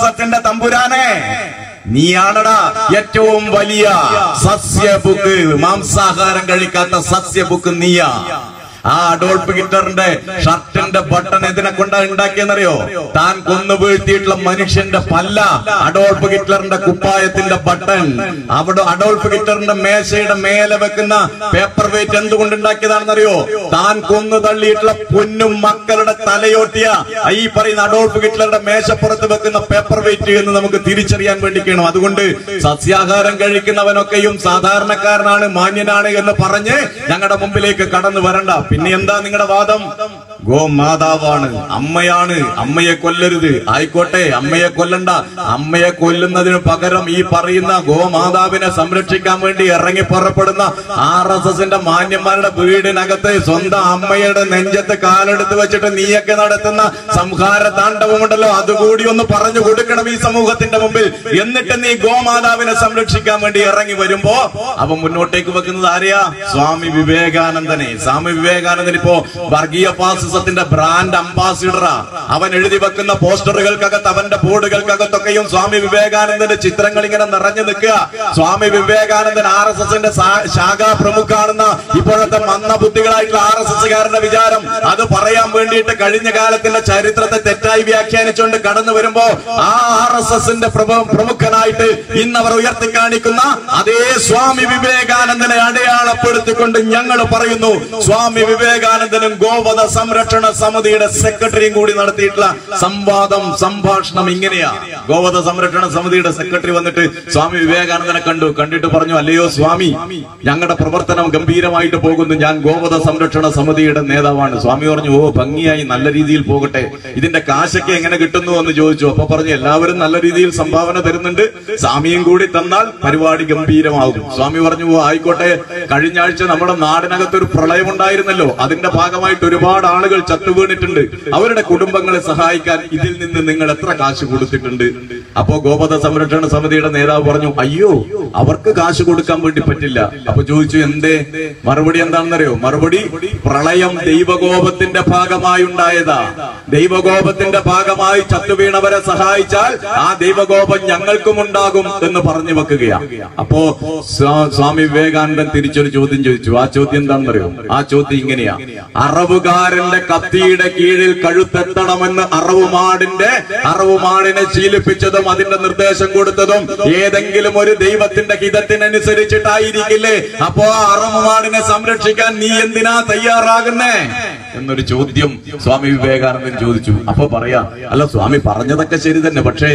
സത്യന്റെ തമ്പുരാനെ, നീയാണടാ ഏറ്റവും വലിയ സസ്യബുക്ക്, മാംസാഹാരം കഴിക്കാത്ത സസ്യബുക്ക് നീയാ. ആ അഡോൾഫ് ഹിറ്റ്ലറിന്റെ ഷർട്ടിന്റെ ബട്ടൺ എന്തിനെ കൊണ്ടാ ഉണ്ടാക്കിയെന്നറിയോ? താൻ കൊന്നു വീഴ്ത്തിയിട്ടുള്ള മനുഷ്യന്റെ പല്ല അഡോൾഫ് ഹിറ്റ്ലറിന്റെ കുപ്പായത്തിന്റെ ബട്ടൺ. അവിടെ അഡോൾഫ് ഹിറ്റ്ലറിന്റെ മേശയുടെ മേലെ വെക്കുന്ന പേപ്പർ വെയിറ്റ് എന്തുകൊണ്ടുണ്ടാക്കിയതാണെന്നറിയോ? താൻ കൊന്നു തള്ളിയിട്ടുള്ള പൊന്നും മക്കളുടെ തലയോട്ടിയ ഈ പറയുന്ന അഡോൾഫ് ഹിറ്റ്ലറുടെ മേശപ്പുറത്ത് വെക്കുന്ന പേപ്പർ വെയിറ്റ് എന്ന് നമുക്ക് തിരിച്ചറിയാൻ വേണ്ടിക്കണം. അതുകൊണ്ട് സസ്യാഹാരം കഴിക്കുന്നവനൊക്കെയും സാധാരണക്കാരനാണ്, മാന്യനാണ് എന്ന് പറഞ്ഞ് ഞങ്ങളുടെ മുമ്പിലേക്ക് കടന്നു വരണ്ട. പിന്നെ എന്താ നിങ്ങളുടെ വാദം? ഗോമാതാവാണ്, അമ്മയാണ്, അമ്മയെ കൊല്ലരുത്. ആയിക്കോട്ടെ, അമ്മയെ കൊല്ലണ്ട. അമ്മയെ കൊല്ലുന്നതിന് പകരം ഈ പറയുന്ന ഗോമാതാവിനെ സംരക്ഷിക്കാൻ വേണ്ടി ഇറങ്ങി പുറപ്പെടുന്ന RSSന്റെ മാന്യന്മാരുടെ വീടിനകത്ത് സ്വന്തം അമ്മയുടെ നെഞ്ചത്ത് കാലെടുത്ത് വെച്ചിട്ട് നീയൊക്കെ നടത്തുന്ന സംഹാര താണ്ഡവമുണ്ടല്ലോ, അതുകൂടി ഒന്ന് പറഞ്ഞു കൊടുക്കണം ഈ സമൂഹത്തിന്റെ മുമ്പിൽ. എന്നിട്ട് നീ ഗോമാതാവിനെ സംരക്ഷിക്കാൻ വേണ്ടി ഇറങ്ങി വരുമ്പോ അവൻ മുന്നോട്ടേക്ക് വെക്കുന്നത് ആരെയാ? സ്വാമി വിവേകാനന്ദനെ. സ്വാമി വിവേകാനന്ദൻ ഇപ്പോ വർഗീയ ഫാസിസത്തിന്റെ ബ്രാൻഡ് അംബാസിഡറാ. അവൻ എഴുതി വെക്കുന്ന പോസ്റ്ററുകൾക്കകത്ത്, അവന്റെ ബോർഡുകൾക്കകത്തൊക്കെയും സ്വാമി വിവേകാനന്ദന്റെ ചിത്രങ്ങൾ ഇങ്ങനെ നിറഞ്ഞു നിൽക്കുക. സ്വാമി വിവേകാനന്ദൻ RSSന്റെ ശാഖാ പ്രമുഖാണെന്ന ഇപ്പോഴത്തെ മന്ദബുദ്ധികളായിട്ടുള്ള RSSകാരുടെ വിചാരം. അത് പറയാൻ വേണ്ടിയിട്ട് കഴിഞ്ഞ കാലത്തിന്റെ ചരിത്രത്തെ തെറ്റായി വ്യാഖ്യാനിച്ചുകൊണ്ട് കടന്നു വരുമ്പോ ആ RSSന്റെ പ്രമുഖനായിട്ട് ഇന്നവർ ഉയർത്തിക്കാണിക്കുന്ന അതേ സ്വാമി വിവേകാനന്ദനെ അടയാളപ്പെടുത്തിക്കൊണ്ട് ഞങ്ങൾ പറയുന്നു, സ്വാമി വിവേകാനന്ദനും ഗോവധ സംരക്ഷണ സമിതിയുടെ സെക്രട്ടറിയും കൂടി നടത്തിയിട്ടുള്ള സംഭാഷണം ഇങ്ങനെയാ. ഗോവധ സംരക്ഷണ സമിതിയുടെ സെക്രട്ടറി വന്നിട്ട് സ്വാമി വിവേകാനന്ദനെ കണ്ടിട്ട് പറഞ്ഞു, അല്ലയോ സ്വാമി, ഞങ്ങളുടെ പ്രവർത്തനം ഗംഭീരമായിട്ട് പോകുന്നു, ഞാൻ ഗോവധ സംരക്ഷണ സമിതിയുടെ നേതാവാണ്. സ്വാമി പറഞ്ഞു, ഓ ഭംഗിയായി, നല്ല രീതിയിൽ പോകട്ടെ, ഇതിന്റെ കാശൊക്കെ എങ്ങനെ കിട്ടുന്നു എന്ന് ചോദിച്ചു. അപ്പൊ പറഞ്ഞു, എല്ലാവരും നല്ല രീതിയിൽ സംഭാവന തരുന്നുണ്ട്, സ്വാമിയും കൂടി തന്നാൽ പരിപാടി ഗംഭീരമാകും. സ്വാമി പറഞ്ഞു, ഓ ആയിക്കോട്ടെ, കഴിഞ്ഞ ആഴ്ച നമ്മുടെ നാടിനകത്തൊരു പ്രളയം ഉണ്ടായിരുന്നല്ലോ, അതിന്റെ ഭാഗമായിട്ട് ഒരുപാട് ആളുകൾ ചത്തുവീണിട്ടുണ്ട്, അവരുടെ കുടുംബങ്ങളെ സഹായിക്കാൻ ഇതിൽ നിന്ന് നിങ്ങൾ എത്ര കാശ് കൊടുത്തിട്ടുണ്ട്? അപ്പോ ഗോവധ സംരക്ഷണ സമിതിയുടെ നേതാവ് പറഞ്ഞു, അയ്യോ അവർക്ക് കാശ് കൊടുക്കാൻ വേണ്ടി പറ്റില്ല. അപ്പൊ ചോദിച്ചു, എന്തേ? മറുപടി എന്താണെന്നറിയോ? മറുപടി, പ്രളയം ദൈവകോപത്തിന്റെ ഭാഗമായി ഉണ്ടായതാ. ദൈവകോപത്തിന്റെ ഭാഗമായി ചത്തുവീണവരെ സഹായിച്ചാൽ ആ ദൈവകോപം ഞങ്ങൾക്കും ഉണ്ടാകും എന്ന് പറഞ്ഞു വെക്കുകയാ. അപ്പോ സ്വാമി വിവേകാനന്ദൻ തിരിച്ചൊരു ചോദ്യം ചോദിച്ചു. ആ ചോദ്യം എന്താണെന്നറിയോ? ആ ചോദ്യം ഇങ്ങനെയാ, അറവുകാരന്റെ കത്തിയുടെ കീഴിൽ കഴുത്തെത്തണമെന്ന് അറവുമാടിനെ ശീലിപ്പിച്ചതും അതിന്റെ നിർദ്ദേശം കൊടുത്തതും ഏതെങ്കിലും ഒരു ദൈവത്തിന്റെ ഹിതത്തിനനുസരിച്ചിട്ടായിരിക്കില്ലേ? അപ്പോ ആ അറവുമാടിനെ സംരക്ഷിക്കാൻ നീ എന്തിനാ തയ്യാറാകുന്നേ എന്നൊരു ചോദ്യം സ്വാമി വിവേകാനന്ദൻ ചോദിച്ചു. അപ്പൊ പറയാ, അല്ല സ്വാമി പറഞ്ഞതൊക്കെ ശരി തന്നെ, പക്ഷേ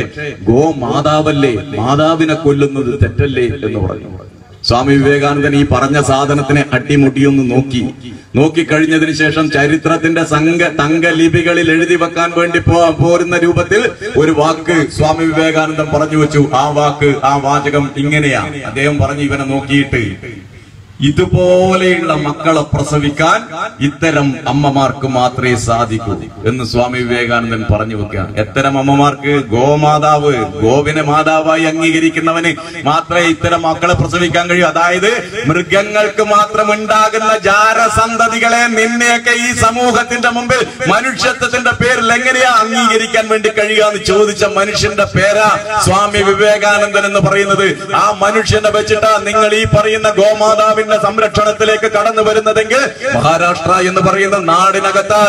ഗോമാതാവല്ലേ, മാതാവിനെ കൊല്ലുന്നത് തെറ്റല്ലേ എന്ന് പറഞ്ഞു. സ്വാമി വിവേകാനന്ദൻ ഈ പറഞ്ഞ സാധനത്തിനെ അട്ടിമുട്ടിയൊന്ന് നോക്കിക്കഴിഞ്ഞതിന് ശേഷം ചരിത്രത്തിന്റെ തങ്കലിപികളിൽ എഴുതി വെക്കാൻ വേണ്ടി പോരുന്ന രൂപത്തിൽ ഒരു വാക്ക് സ്വാമി വിവേകാനന്ദൻ പറഞ്ഞു വെച്ചു. ആ വാചകം ഇങ്ങനെയാ. അദ്ദേഹം പറഞ്ഞു, ഇവനെ നോക്കിയിട്ട്, ഇതുപോലെയുള്ള മക്കളെ പ്രസവിക്കാൻ ഇത്തരം അമ്മമാർക്ക് മാത്രമേ സാധിക്കൂ എന്ന് സ്വാമി വിവേകാനന്ദൻ പറഞ്ഞു വെക്കുക. എത്തരം അമ്മമാർക്ക്? ഗോമാതാവ്, ഗോവിനെ മാതാവായി അംഗീകരിക്കുന്നവന് മാത്രമേ ഇത്തരം മക്കളെ പ്രസവിക്കാൻ കഴിയൂ. അതായത് മൃഗങ്ങൾക്ക് മാത്രം ഉണ്ടാകുന്ന ജാരസന്തതികളെ നിന്നെയൊക്കെ ഈ സമൂഹത്തിന്റെ മുമ്പിൽ മനുഷ്യത്വത്തിന്റെ പേരിൽ എങ്ങനെയാ അംഗീകരിക്കാൻ വേണ്ടി കഴിയുക എന്ന് ചോദിച്ച മനുഷ്യന്റെ പേരാ സ്വാമി വിവേകാനന്ദൻ എന്ന് പറയുന്നത്. ആ മനുഷ്യനെ വെച്ചിട്ടാ നിങ്ങൾ ഈ പറയുന്ന ഗോമാതാവിന്റെ സംരക്ഷണത്തിലേക്ക് കടന്നു വരുന്നതെങ്കിൽ മഹാരാഷ്ട്ര എന്ന് പറയുന്ന നാടിനകത്ത്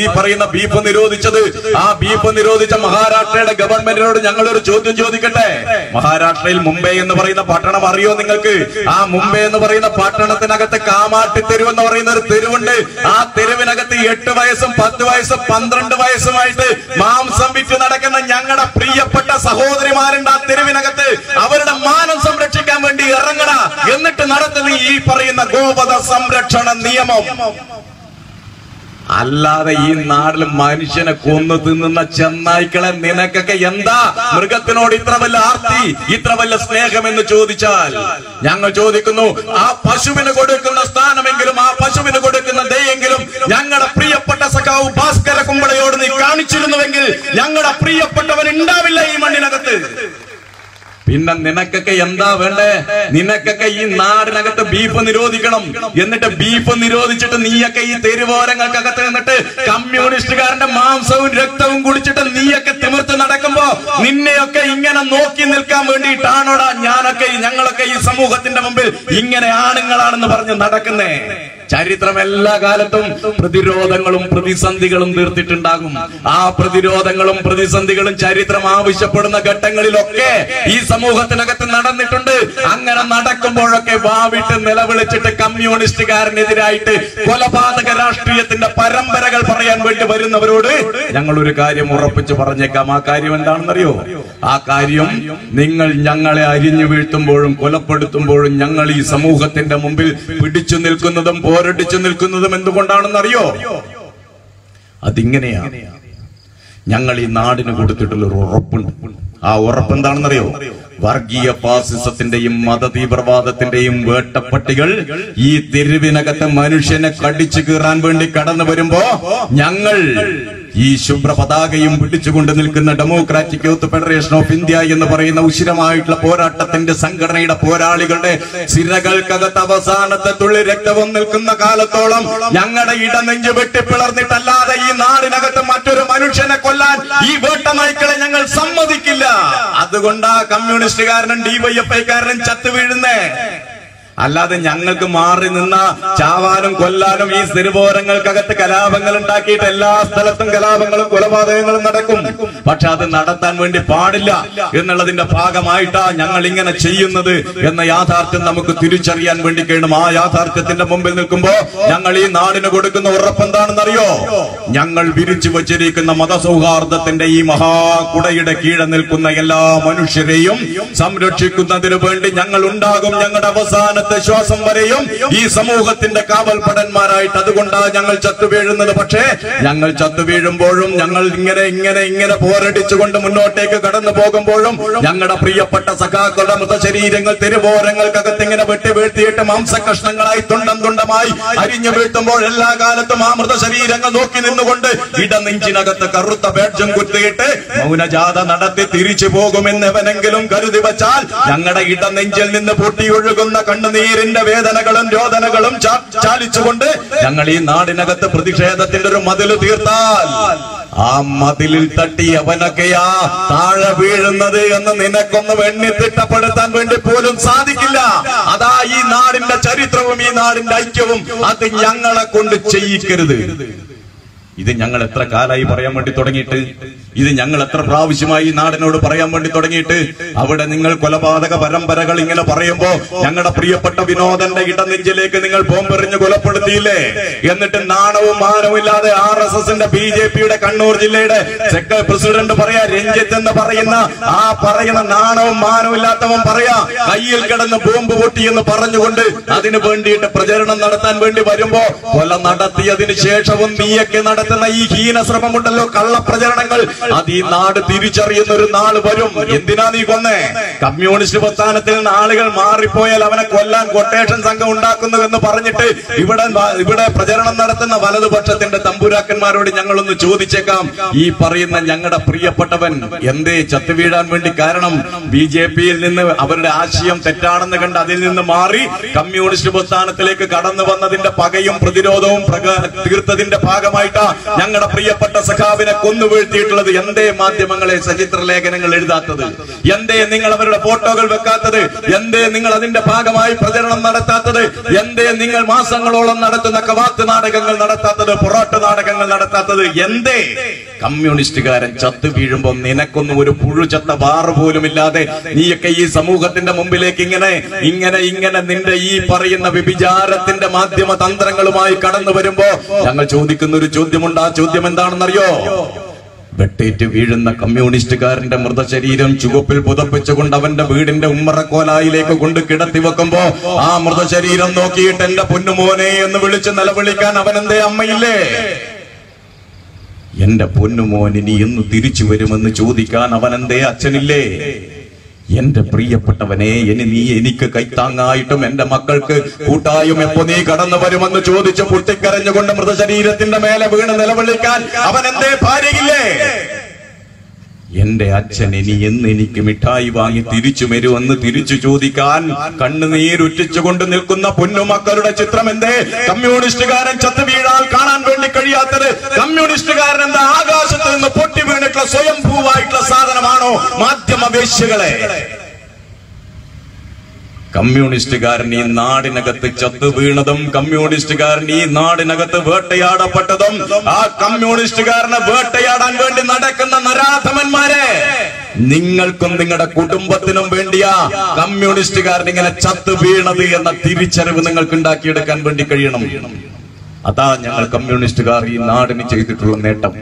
ഈ പറയുന്ന ബീഫ് നിരോധിച്ചത്, ആ ബീഫ് നിരോധിച്ച മഹാരാഷ്ട്രയുടെ ഗവൺമെന്റിനോട് ഞങ്ങളൊരു ചോദ്യം ചോദിക്കട്ടെ. മഹാരാഷ്ട്രയിൽ മുംബൈ എന്ന് പറയുന്ന പട്ടണം അറിയോ നിങ്ങൾക്ക്? ആ മുംബൈ എന്ന് പറയുന്ന പട്ടണത്തിനകത്ത് കാമാട്ടി തെരുവ് എന്ന് പറയുന്ന ഒരു തെരുവുണ്ട്. ആ തെരുവിനകത്ത് 8 വയസ്സും 10 വയസ്സും 12 വയസ്സുമായിട്ട് മാംസം വിറ്റ് നടക്കുന്ന ഞങ്ങളുടെ പ്രിയപ്പെട്ട സഹോദരിമാരുണ്ട് ആ തെരുവിനകത്ത്. അവരുടെ മാനം സംരക്ഷിക്കാൻ വേണ്ടി ഇറങ്ങണ, എന്നിട്ട് നടത്തുന്ന ഈ പറയുന്ന ഗോവധ സംരക്ഷണ നിയമം. അല്ലാതെ ഈ നാട്ടിൽ മനുഷ്യനെ കൊന്നു തിന്നുന്ന ചെന്നായ്ക്കളെ നിനക്കൊക്കെ എന്താ മൃഗത്തിനോട് ഇത്ര വല്ല ആർത്തി, ഇത്ര വല്ല സ്നേഹം എന്ന് ചോദിച്ചാൽ ഞങ്ങൾ ചോദിക്കുന്നു, ആ പശുവിന് കൊടുക്കുന്ന സ്ഥാനമെങ്കിലും, ആ പശുവിന് കൊടുക്കുന്ന ദയെങ്കിലും ഞങ്ങളുടെ പ്രിയപ്പെട്ട സഖാവ് ഭാസ്കര കുമ്പളയോട് നീ കാണിച്ചിരുന്നുവെങ്കിൽ ഞങ്ങളുടെ പ്രിയപ്പെട്ടവൻ ഉണ്ടാവില്ല ഈ മണ്ണിനകത്ത്. പിന്നെ നിനക്കൊക്കെ എന്താ വേണ്ടേ? നിനക്കൊക്കെ ഈ നാടിനകത്ത് ബീഫ് നിരോധിക്കണം. എന്നിട്ട് ബീഫ് നിരോധിച്ചിട്ട് നീയൊക്കെ ഈ തെരുവോരങ്ങൾക്കകത്ത് നിന്നിട്ട് കമ്മ്യൂണിസ്റ്റുകാരന്റെ മാംസവും രക്തവും കുടിച്ചിട്ട് നീയൊക്കെ തിമിർത്ത് നടക്കുമ്പോ നിന്നെയൊക്കെ ഇങ്ങനെ നോക്കി നിൽക്കാൻ വേണ്ടിയിട്ടാണോടാ ഞങ്ങളൊക്കെ ഈ സമൂഹത്തിന്റെ മുമ്പിൽ ഇങ്ങനെ ആണുങ്ങളാണെന്ന് പറഞ്ഞ് നടക്കുന്നേ? ചരിത്രം എല്ലാ കാലത്തും പ്രതിരോധങ്ങളും പ്രതിസന്ധികളും തീർത്തിട്ടുണ്ടാകും. ആ പ്രതിരോധങ്ങളും പ്രതിസന്ധികളും ചരിത്രം ആവശ്യപ്പെടുന്ന ഘട്ടങ്ങളിലൊക്കെ ഈ സമൂഹത്തിനകത്ത് നടന്നിട്ടുണ്ട്. അങ്ങനെ നടക്കുമ്പോഴൊക്കെ വാവിട്ട് നിലവിളിച്ചിട്ട് കമ്മ്യൂണിസ്റ്റുകാരനെതിരായിട്ട് കൊലപാതക രാഷ്ട്രീയത്തിന്റെ പരമ്പരകൾ പറയാൻ വേണ്ടി വരുന്നവരോട് ഞങ്ങൾ ഒരു കാര്യം ഉറപ്പിച്ച് പറഞ്ഞേക്കാം. ആ കാര്യം എന്താണെന്നറിയോ? ആ കാര്യം, നിങ്ങൾ ഞങ്ങളെ അരിഞ്ഞു വീഴ്ത്തുമ്പോഴും കൊലപ്പെടുത്തുമ്പോഴും ഞങ്ങൾ ഈ സമൂഹത്തിന്റെ മുമ്പിൽ പിടിച്ചു നിൽക്കുന്നതും പോരടിച്ചു നിൽക്കുന്നതും എന്തുകൊണ്ടാണെന്നറിയോ? അതിങ്ങനെയാണ്. ഞങ്ങൾ ഈ നാടിന് കൊടുത്തിട്ടുള്ള ഒരു ഉറപ്പുണ്ട്. ആ ഉറപ്പ് എന്താണെന്നറിയോ? വർഗീയ ഫാസിസത്തിന്റെയും മത തീവ്രവാദത്തിന്റെയും വേട്ടപ്പട്ടികൾ ഈ തെരുവിനകത്ത് മനുഷ്യനെ കടിച്ചു കീറാൻ വേണ്ടി കടന്നു വരുമ്പോ ഞങ്ങൾ ഈ ശുഭ്ര പതാകയും പിടിച്ചുകൊണ്ട് നിൽക്കുന്ന democratic youth federation of India എന്ന് പറയുന്ന ഉശിരമായിട്ടുള്ള പോരാട്ടത്തിന്റെ സംഘടനയുടെ പോരാളികളുടെ സിരകൾക്കകത്ത് അവസാനത്തെ തുള്ളി രക്തവും നിൽക്കുന്ന കാലത്തോളം ഞങ്ങളുടെ ഇടനെഞ്ച് വെട്ടിപ്പിളർന്നിട്ടല്ലാതെ ഈ നാടിനകത്ത് മറ്റൊരു മനുഷ്യനെ കൊല്ലാൻ ഈ വേട്ടനായ്ക്കളെ ഞങ്ങൾ സമ്മതിക്കില്ല. അതുകൊണ്ടാ കമ്മ്യൂണിസ്റ്റുകാരനും ഡിവൈഎഫ്ഐക്കാരനും ചത്തു വീഴുന്നേ. അല്ലാതെ ഞങ്ങൾക്ക് മാറി നിന്ന ചാവാനും കൊല്ലാനും ഈ തെരുവോരങ്ങൾക്കകത്ത് കലാപങ്ങൾ ഉണ്ടാക്കിയിട്ട് എല്ലാ സ്ഥലത്തും കലാപങ്ങളും കൊലപാതകങ്ങളും നടക്കും. പക്ഷെ അത് നടത്താൻ വേണ്ടി പാടില്ല എന്നുള്ളതിന്റെ ഭാഗമായിട്ടാ ഞങ്ങൾ ഇങ്ങനെ ചെയ്യുന്നത് എന്ന യാഥാർത്ഥ്യം നമുക്ക് തിരിച്ചറിയാൻ വേണ്ടി കഴിയണം. ആ യാഥാർത്ഥ്യത്തിന്റെ മുമ്പിൽ നിൽക്കുമ്പോ ഞങ്ങൾ ഈ നാടിന് കൊടുക്കുന്ന ഉറപ്പെന്താണെന്നറിയോ? ഞങ്ങൾ വിരിച്ചു വച്ചിരിക്കുന്ന മതസൗഹാർദ്ദത്തിന്റെ ഈ മഹാകുടയുടെ കീഴെ നിൽക്കുന്ന എല്ലാ മനുഷ്യരെയും സംരക്ഷിക്കുന്നതിനു വേണ്ടി ഞങ്ങൾ ഉണ്ടാകും. ഞങ്ങളുടെ അവസാന ശ്വാസം വരെയും ഈ സമൂഹത്തിന്റെ കാവൽപ്പടന്മാരായിട്ട്. അതുകൊണ്ടാണ് ഞങ്ങൾ ചത്തുവീഴുന്നത്. പക്ഷേ ഞങ്ങൾ ചത്തുവീഴുമ്പോഴും ഞങ്ങൾ ഇങ്ങനെ പോരടിച്ചുകൊണ്ട് മുന്നോട്ടേക്ക് കടന്നു പോകുമ്പോഴും ഞങ്ങളുടെ പ്രിയപ്പെട്ട സഖാക്കളുടെ മൃതശരീരങ്ങൾ തെരുവോരങ്ങൾക്കകത്ത് ഇങ്ങനെ വെട്ടിവീഴ്ത്തിയിട്ട് മാംസകഷ്ണങ്ങളായി തുണ്ടം തുണ്ടമായി അരിഞ്ഞു വീഴ്ത്തുമ്പോൾ എല്ലാ കാലത്തും ആ മൃതശരീരങ്ങൾ നോക്കി നിന്നുകൊണ്ട് ഇടനെഞ്ചിനകത്ത് കറുത്ത ബാഡ്ജും കുത്തിയിട്ട് മൗനജാഥ നടത്തി തിരിച്ചു പോകുമെന്ന് എവനെങ്കിലും കരുതി വച്ചാൽ ഞങ്ങളുടെ ഇടനെഞ്ചിൽ നിന്ന് പൊട്ടിയൊഴുകുന്ന കണ്ണുനീരിന്റെ വേദനകളും രോദനകളും ചാലിച്ചുകൊണ്ട് ഞങ്ങൾ ഈ നാടിനകത്ത് പ്രതിഷേധത്തിന്റെ ഒരു മതിൽ തീർത്താൽ ആ മതിലിൽ തട്ടി അവനൊക്കെയാ താഴെ വീഴുന്നത് എന്ന് നിനക്കൊന്നും എണ്ണിത്തിട്ടപ്പെടുത്താൻ വേണ്ടി പോലും സാധിക്കില്ല. അതാ ഈ നാടിന്റെ ചരിത്രവും ഈ നാടിന്റെ ഐക്യവും. അത് ഞങ്ങളെ കൊണ്ട് ചെയ്യിക്കരുത്. ഇത് ഞങ്ങൾ എത്ര കാലായി പറയാൻ വേണ്ടി തുടങ്ങിയിട്ട്, ഇത് ഞങ്ങൾ എത്ര പ്രാവശ്യമായി നാടിനോട് പറയാൻ വേണ്ടി തുടങ്ങിയിട്ട്. അവിടെ നിങ്ങൾ കൊലപാതക പരമ്പരകൾ ഇങ്ങനെ പറയുമ്പോ ഞങ്ങളുടെ പ്രിയപ്പെട്ട വിനോദന്റെ ഇടനെഞ്ചിലേക്ക് നിങ്ങൾ ബോംബെറിഞ്ഞ് കൊലപ്പെടുത്തിയില്ലേ? എന്നിട്ട് നാണവും മാനവും ഇല്ലാതെ RSSന്റെ BJPയുടെ കണ്ണൂർ ജില്ലയുടെ പ്രസിഡന്റ് പറയാ, രഞ്ജിത്ത് എന്ന് പറയുന്ന ആ പറയുന്ന നാണവും മാനവും ഇല്ലാത്തവൻ പറയാ കയ്യിൽ കിടന്ന് ബോംബ് പൊട്ടി എന്ന് പറഞ്ഞുകൊണ്ട് അതിനു വേണ്ടിയിട്ട് പ്രചരണം നടത്താൻ വേണ്ടി വരുമ്പോ കൊല നടത്തിയതിനു ശേഷവും നീയൊക്കെ നടത്തുന്ന ഈ ഹീനശ്രമമുണ്ടല്ലോ, കള്ളപ്രചരണങ്ങൾ, അത് ഈ നാട് തിരിച്ചറിയുന്ന ഒരു നാൾ വരും. എന്തിനാ നീ കൊന്നേ? കമ്മ്യൂണിസ്റ്റ് പ്രസ്ഥാനത്തിൽ നിന്ന് ആളുകൾ മാറിപ്പോയാൽ അവനെ കൊല്ലാൻ കൊട്ടേഷൻ സംഘം ഉണ്ടാക്കുന്നു എന്ന് പറഞ്ഞിട്ട് ഇവിടെ പ്രചരണം നടത്തുന്ന വലതുപക്ഷത്തിന്റെ തമ്പുരാക്കന്മാരോട് ഞങ്ങളൊന്ന് ചോദിച്ചേക്കാം. ഈ പറയുന്ന ഞങ്ങളുടെ പ്രിയപ്പെട്ടവൻ എന്തേ ചത്തുവീഴാൻ വേണ്ടി കാരണം? BJPയിൽ നിന്ന് അവരുടെ ആശയം തെറ്റാണെന്ന് കണ്ട് അതിൽ നിന്ന് മാറി കമ്മ്യൂണിസ്റ്റ് പ്രസ്ഥാനത്തിലേക്ക് കടന്നു വന്നതിന്റെ പകയും പ്രതിരോധവും തീർത്തതിന്റെ ഭാഗമായിട്ടാ ഞങ്ങളുടെ പ്രിയപ്പെട്ട സഖാവിനെ കൊന്നുവീഴ്ത്തിയിട്ടുള്ളത്. എന്തേ മാധ്യമങ്ങളെ ചരിത്ര ലേഖനങ്ങൾ എഴുതാത്തത്? എന്തേ നിങ്ങൾ അവരുടെ ഫോട്ടോകൾ വെക്കാത്തത്? എന്തേ നിങ്ങൾ അതിന്റെ ഭാഗമായി പ്രചരണം നടത്താത്തത്? എന്തേ നിങ്ങൾ മാസങ്ങളോളം നടത്തുന്ന കവാത്ത് നാടകങ്ങൾ നടത്താത്തത്? പൊറോട്ട നാടകങ്ങൾ നടത്താത്തത്? എന്തേ? കമ്മ്യൂണിസ്റ്റുകാരൻ ചത്തു വീഴുമ്പോ നിനക്കൊന്നും ഒരു പുഴുചത്ത ബാറ് പോലും ഇല്ലാതെ നീയൊക്കെ ഈ സമൂഹത്തിന്റെ മുമ്പിലേക്ക് ഇങ്ങനെ നിന്റെ ഈ പറയുന്ന വ്യഭിചാരത്തിന്റെ മാധ്യമ തന്ത്രങ്ങളുമായി കടന്നു വരുമ്പോ ഞങ്ങൾ ചോദിക്കുന്ന ഒരു ചോദ്യമുണ്ട്. ആ ചോദ്യം എന്താണെന്നറിയോ? വെട്ടേറ്റ് വീഴുന്ന കമ്മ്യൂണിസ്റ്റുകാരന്റെ മൃതശരീരം ചുവപ്പിൽ പുതപ്പിച്ചുകൊണ്ട് അവന്റെ വീടിന്റെ ഉമ്മറക്കോലായിലേക്ക് കൊണ്ട് കിടത്തി വെക്കുമ്പോ ആ മൃതശരീരം നോക്കിയിട്ട് എന്റെ പൊന്നുമോനെ എന്ന് വിളിച്ച് നിലവിളിക്കാൻ അവനെന്തേ അമ്മയില്ലേ? എന്റെ പൊന്നുമോൻ ഇനി എന്ന് തിരിച്ചു വരുമെന്ന് ചോദിക്കാൻ അവനെന്തേ അച്ഛനില്ലേ? എന്റെ പ്രിയപ്പെട്ടവനെ, നീ എനിക്ക് കൈത്താങ്ങായിട്ടും എന്റെ മക്കൾക്ക് കൂട്ടായും എപ്പോ നീ കടന്നു വരുമെന്ന് ചോദിച്ച് പൊട്ടിക്കരഞ്ഞുകൊണ്ട് മൃതശരീരത്തിന്റെ മേലെ വീണ് നിലവിളിക്കാൻ അവൻ എന്തേ ഭാര്യയില്ലേ? എന്റെ അച്ഛൻ ഇനി എന്ന് എനിക്ക് മിഠായി വാങ്ങി തിരിച്ചു വരുമെന്ന് തിരിച്ചു ചോദിക്കാൻ കണ്ണുനീരുറ്റിച്ചുകൊണ്ട് നിൽക്കുന്ന പൊന്നുമക്കളുടെ ചിത്രം എന്തേ കമ്മ്യൂണിസ്റ്റുകാരൻ ചത്തു വീഴാൽ കാണാൻ വേണ്ടി കഴിയാത്തത്? കമ്മ്യൂണിസ്റ്റുകാരൻ എന്താ ആകാശത്ത് നിന്ന് പൊട്ടി വീണിട്ടുള്ള സ്വയംഭൂവായിട്ടുള്ള സാധനമാണോ മാധ്യമ വേശ്യകളെ? കമ്മ്യൂണിസ്റ്റുകാരൻ ഈ നാടിനകത്ത് ചത്തു വീണതും കമ്മ്യൂണിസ്റ്റുകാരൻ ഈ നാടിനകത്ത് വേട്ടയാടപ്പെട്ടതും ആ കമ്മ്യൂണിസ്റ്റുകാരനെ വേട്ടയാടാൻ വേണ്ടി നടക്കുന്ന നരാധമന്മാരെ, നിങ്ങൾക്കും നിങ്ങളുടെ കുടുംബത്തിനും വേണ്ടിയാ കമ്മ്യൂണിസ്റ്റുകാരൻ ഇങ്ങനെ ചത്തു വീണത് എന്ന തിരിച്ചറിവ് നിങ്ങൾക്ക് ഉണ്ടാക്കിയെടുക്കാൻ വേണ്ടി കഴിയണം. അതാ ഞങ്ങൾ കമ്മ്യൂണിസ്റ്റുകാർ ഈ നാടിന് ചെയ്തിട്ടുള്ള നേട്ടം.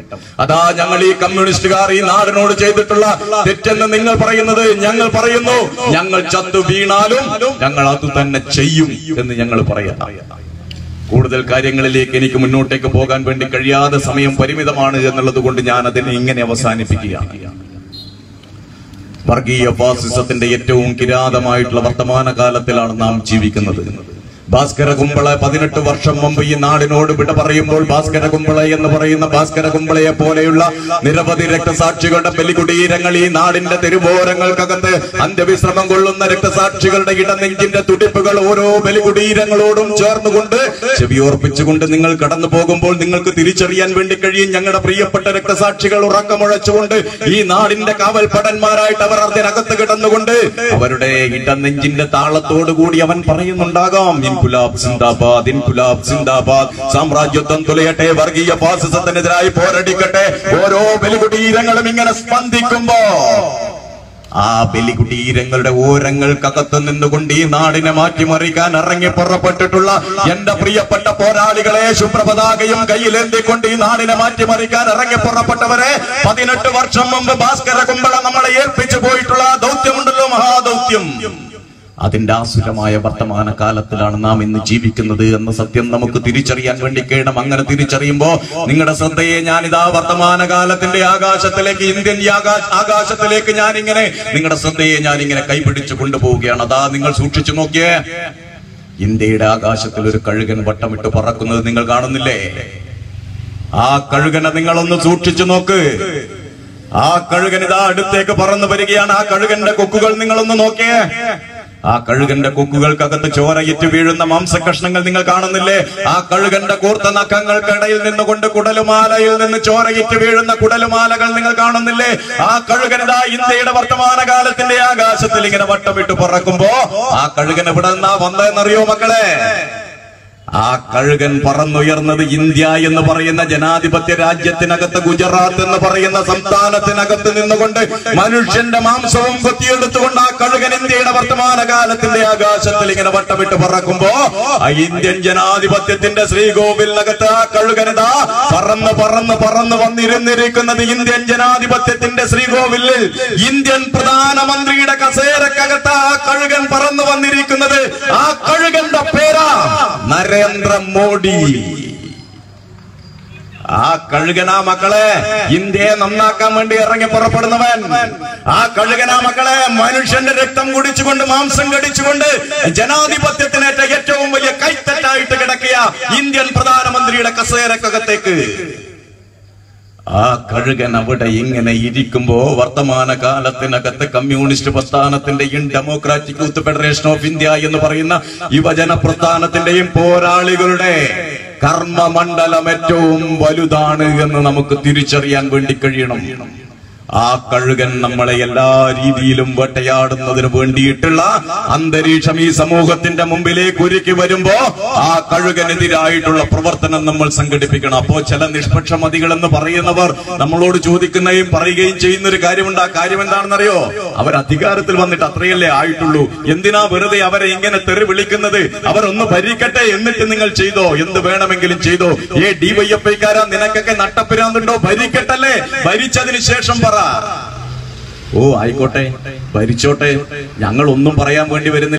അതാ ഞങ്ങൾ ഈ കമ്മ്യൂണിസ്റ്റുകാർ ഈ നാടിനോട് ചെയ്തിട്ടുള്ള തെറ്റെന്ന് നിങ്ങൾ പറയുന്നത്. ഞങ്ങൾ പറയുന്നു, ഞങ്ങൾ ചത്തു വീണാലും ഞങ്ങൾ അത് തന്നെ ചെയ്യും എന്ന് ഞങ്ങൾ പറയാം. കൂടുതൽ കാര്യങ്ങളിലേക്ക് എനിക്ക് മുന്നോട്ടേക്ക് പോകാൻ വേണ്ടി കഴിയാതെ സമയം പരിമിതമാണ് എന്നുള്ളത് കൊണ്ട് ഞാൻ അതിനെ ഇങ്ങനെ അവസാനിപ്പിക്കുകയാണ്. വർഗീയ ഫാസിസത്തിന്റെ ഏറ്റവും കിരാതമായിട്ടുള്ള വർത്തമാന കാലത്തിലാണ് നാം ജീവിക്കുന്നത്. ഭാസ്കര കുമ്പള 18 വർഷം മുമ്പ് ഈ നാടിനോട് വിട പറയുമ്പോൾ ഭാസ്കര കുമ്പള എന്ന് പറയുന്ന ഭാസ്കര കുമ്പളയെ പോലെയുള്ള നിരവധി രക്തസാക്ഷികളുടെ ബലികുടീരങ്ങൾ ഈ നാടിന്റെ തെരുവോരങ്ങൾക്കകത്ത് അന്ത്യവിശ്രമം കൊള്ളുന്ന രക്തസാക്ഷികളുടെ ഇടനെഞ്ചിന്റെ തുടിപ്പുകൾ ഓരോ ബലികുടീരങ്ങളോടും ചേർന്നുകൊണ്ട് ചെവിയോർപ്പിച്ചുകൊണ്ട് നിങ്ങൾ കടന്നു പോകുമ്പോൾ നിങ്ങൾക്ക് തിരിച്ചറിയാൻ വേണ്ടി കഴിയും. ഞങ്ങളുടെ പ്രിയപ്പെട്ട രക്തസാക്ഷികൾ ഉറക്കമുഴച്ചുകൊണ്ട് ഈ നാടിന്റെ കാവൽപ്പടന്മാരായിട്ട് അവർ അതിനകത്ത് കിടന്നുകൊണ്ട് അവരുടെ ഇടനെഞ്ചിന്റെ താളത്തോടുകൂടി അവൻ പറയുന്നുണ്ടാകാം, ഇൻകുലാബ് സിന്ദാബാദ്, ഇൻകുലാബ് സിന്ദാബാദ്, സാമ്രാജ്യത്വം തുലയട്ടെ, വർഗീയ ഫാസിസത്തിനെതിരായി പോരടിക്കട്ടെ. ഓരോ ബലികുടീരങ്ങളും ഇങ്ങനെ സ്പന്ദിക്കുമ്പോ ആ ബലികുടീരങ്ങളുടെ ഓരങ്ങൾക്കകത്ത് നിന്നുകൊണ്ട് ഈ നാടിനെ മാറ്റിമറിക്കാൻ ഇറങ്ങി പുറപ്പെട്ടിട്ടുള്ള എന്റെ പ്രിയപ്പെട്ട പോരാളികളെ, ശുഭ്രപതാകയും കയ്യിലേന്തിക്കൊണ്ട് ഈ നാടിനെ മാറ്റിമറിക്കാൻ ഇറങ്ങി പുറപ്പെട്ടവരെ, 18 വർഷം മുമ്പ് ഭാസ്കര കുമ്പള നമ്മളെ ഏൽപ്പിച്ചു പോയിട്ടുള്ള ദൗത്യമുണ്ടല്ലോ, മഹാദൗത്യം, അതിന്റെ ആസുരമായ വർത്തമാന കാലത്തിലാണ് നാം ഇന്ന് ജീവിക്കുന്നത് എന്ന സത്യം നമുക്ക് തിരിച്ചറിയാൻ വേണ്ടി കഴിയണം. അങ്ങനെ തിരിച്ചറിയുമ്പോ നിങ്ങളുടെ ശ്രദ്ധയെ ഞാനിതാ വർത്തമാന കാലത്തിന്റെ ആകാശത്തിലേക്ക്, ഇന്ത്യൻ ആകാശത്തിലേക്ക് ഞാനിങ്ങനെ നിങ്ങളുടെ ശ്രദ്ധയെ ഞാനിങ്ങനെ കൈപിടിച്ചു കൊണ്ടുപോവുകയാണ്. അതാ നിങ്ങൾ സൂക്ഷിച്ചു നോക്കിയേ, ഇന്ത്യയുടെ ആകാശത്തിൽ ഒരു കഴുകൻ വട്ടമിട്ട് പറക്കുന്നത് നിങ്ങൾ കാണുന്നില്ലേ? ആ കഴുകനെ നിങ്ങളൊന്ന് സൂക്ഷിച്ചു നോക്ക്. ആ കഴുകൻ ഇതാ അടുത്തേക്ക് പറന്നു വരികയാണ്. ആ കഴുകന്റെ കൊക്കുകൾ നിങ്ങളൊന്ന് നോക്കിയേ. ആ കഴുകന്റെ കൊക്കുകൾക്കകത്ത് ചോരയിട്ട് വീഴുന്ന മാംസകഷ്ണങ്ങൾ നിങ്ങൾ കാണുന്നില്ലേ? ആ കഴുകന്റെ കൂർത്ത നഖങ്ങൾക്കിടയിൽ നിന്നുകൊണ്ട് കുടലുമാലയിൽ നിന്ന് ചോരയിട്ട് വീഴുന്ന കുടലുമാലകൾ നിങ്ങൾ കാണുന്നില്ലേ? ആ കഴുകനിതാ ഇന്ത്യയുടെ വർത്തമാനകാലത്തിന്റെ ആകാശത്തിൽ ഇങ്ങനെ വട്ടമിട്ട് പറക്കുമ്പോ ആ കഴുകൻ എവിടെ നിന്നാ വന്നതെന്നറിയോ മക്കളെ? ആ കഴുകൻ പറന്നുയർന്നത് ഇന്ത്യ എന്ന് പറയുന്ന ജനാധിപത്യ രാജ്യത്തിനകത്ത്, ഗുജറാത്ത് എന്ന് പറയുന്ന സംസ്ഥാനത്തിനകത്ത് നിന്നുകൊണ്ട് മനുഷ്യന്റെ മാംസവും കൊത്തിയെടുത്തുകൊണ്ട് ആ കഴുകൻ ഇന്ത്യയുടെ വർത്തമാനകാലത്തിന്റെ ആകാശത്തിൽ ഇങ്ങനെ വട്ടമിട്ട് പറക്കുമ്പോ ആ ഇന്ത്യൻ ജനാധിപത്യത്തിന്റെ ശ്രീകോവിലിനകത്ത് ആ കഴുകനിതാ പറന്ന് പറന്ന് പറന്ന് വന്നിരുന്നിരിക്കുന്നത് ഇന്ത്യൻ ജനാധിപത്യത്തിന്റെ ശ്രീകോവിലിൽ ഇന്ത്യൻ പ്രധാനമന്ത്രിയുടെ കസേരക്കകത്ത് ആ കഴുകൻ പറന്നു വന്നിരിക്കുന്നത്. ആ കഴുകന്റെ പേരാ നരേന്ദ്രമോദി. ആ കഴുകനാ മക്കളെ ഇന്ത്യയെ നന്നാക്കാൻ വേണ്ടി ഇറങ്ങി പുറപ്പെടുന്നവൻ. ആ കഴുകനാ മക്കളെ മനുഷ്യന്റെ രക്തം കുടിച്ചുകൊണ്ട് മാംസം കടിച്ചുകൊണ്ട് ജനാധിപത്യത്തിനേറ്റ ഏറ്റവും വലിയ കൈത്തറ്റായിട്ട് കിടക്കിയ ഇന്ത്യൻ പ്രധാനമന്ത്രിയുടെ കസേരക്കകത്തേക്ക് ആ കഴുകൻ അവിടെ ഇങ്ങനെ ഇരിക്കുമ്പോ വർത്തമാന കാലത്തിനകത്ത് കമ്മ്യൂണിസ്റ്റ് പ്രസ്ഥാനത്തിന്റെയും democratic youth federation of India എന്ന് പറയുന്ന യുവജന പ്രസ്ഥാനത്തിന്റെയും പോരാളികളുടെ കർമ്മമണ്ഡലം ഏറ്റവും വലുതാണ് എന്ന് നമുക്ക് തിരിച്ചറിയാൻ വേണ്ടി കഴിയണം. ആ കഴുകൻ നമ്മളെ എല്ലാ രീതിയിലും വേട്ടയാടുന്നതിന് വേണ്ടിയിട്ടുള്ള അന്തരീക്ഷം ഈ സമൂഹത്തിന്റെ മുമ്പിലേക്ക് ഒരുക്കി വരുമ്പോ ആ കഴുകനെതിരായിട്ടുള്ള പ്രവർത്തനം നമ്മൾ സംഘടിപ്പിക്കണം. അപ്പോ ചില നിഷ്പക്ഷമതികൾ എന്ന് പറയുന്നവർ നമ്മളോട് ചോദിക്കുന്നതും പറയുകയും ചെയ്യുന്ന ഒരു കാര്യമുണ്ട്. ആ കാര്യം എന്താണെന്നറിയോ? അവർ അധികാരത്തിൽ വന്നിട്ട് അത്രയല്ലേ ആയിട്ടുള്ളൂ, എന്തിനാ വെറുതെ അവരെ ഇങ്ങനെ തെറി വിളിക്കുന്നത്? അവരൊന്ന് ഭരിക്കട്ടെ, എന്നിട്ട് നിങ്ങൾ ചെയ്തോ, എന്ത് വേണമെങ്കിലും ചെയ്തോ. ഡിവൈഎഫ്ഐക്കാരാ നിനക്കൊക്കെ നട്ടപ്പിരാന്നുണ്ടോ? ഭരിക്കട്ടല്ലേ, ഭരിച്ചതിന് ശേഷം പറ. ഓ ആയിക്കോട്ടെ, ഭരിച്ചോട്ടെ, ഞങ്ങൾ ഒന്നും പറയാൻ വേണ്ടി വരുന്നില്ല.